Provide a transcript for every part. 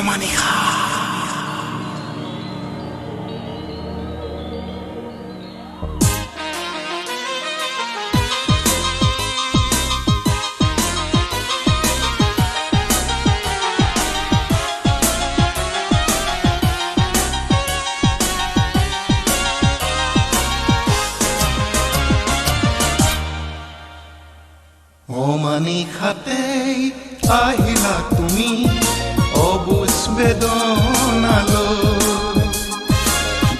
অমানিশা অমানিশাতেই আহিলা তুমি অবুজ বেদনালৈ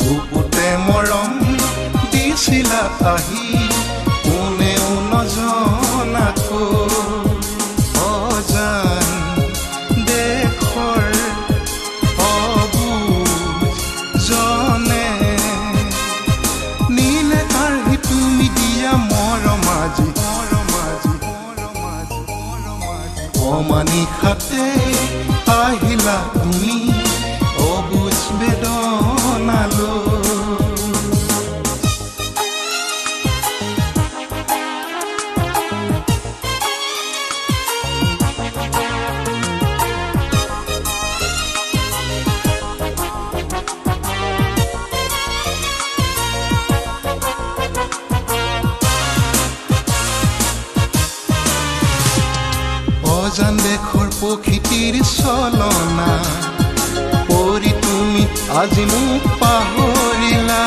বুকুতে মৰম দিছিলা আহি কোনেও নজনাকৈ অজান দেশৰ অবুজ জনে নীলে কাঢ়ি তুমি দিয়া মৰম আজি অমানিশাতেই আহিলা তুমি অবুজ বেদনালৈ অজান দেশৰ প্ৰকৃতিৰ চলনা পৰি তুমি আজি মোক পাহৰিলা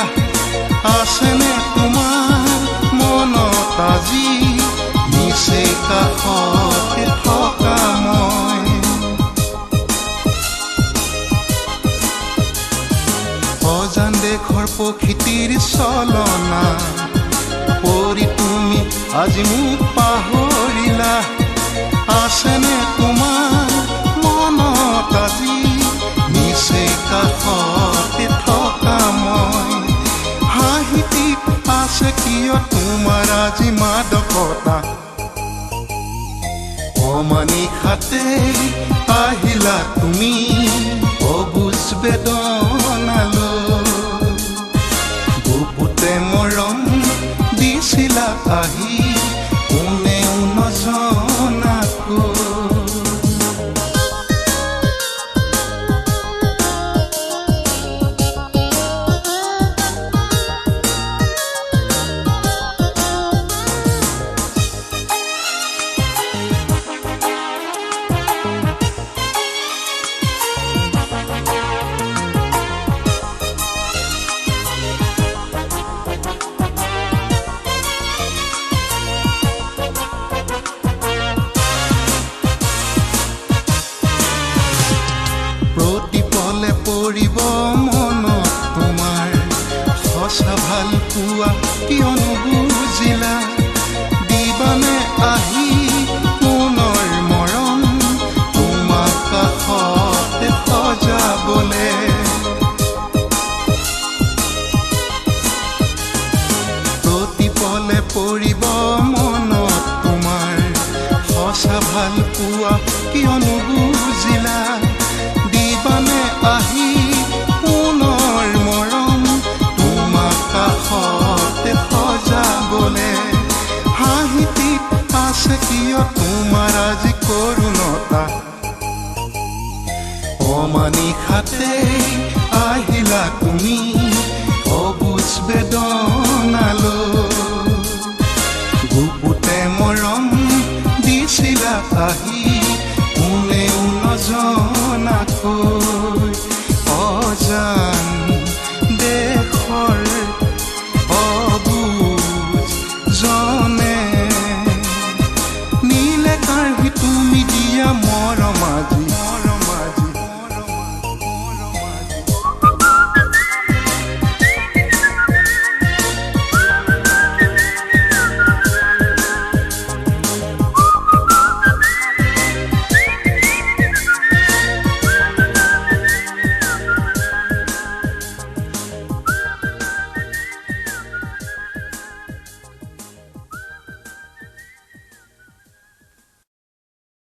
আছেনে তোমাৰ মনত আজি নিচে কাষতে থকা মই অজান দেশৰ প্ৰকৃতিৰ চলনা পৰি তুমি আজি মোক পাহৰিলা আছেনে তোমাৰ মনত আজি নিচে কাষতে থকা মই হাঁহিটি আছে কিয় তোমাৰ আজি মাদকতা অমানিশাতেই আহিলা তুমি অবুজ বেদনালৈ বুকুতে মৰম দিছিলা আহি কোনেও নজনাকৈ প্ৰতিপলে পৰিব মনত তোমাৰ সঁচা ভাল পোৱা কিয়নো বুজিলা দিবানে আহি পুনৰ মৰম তোমাক কাষতে সজাবলে প্ৰতিপলে পৰিব মনত তোমাৰ সঁচা ভাল পোৱা কিয়নো বুজিলা দিবানে আহি পুনৰ মৰম তোমাক কাষতে সজাবলে হাঁহিটি আছে কিয় তোমাৰ আজি কৰোণতা অমানিশাতেই আহিলা তুমি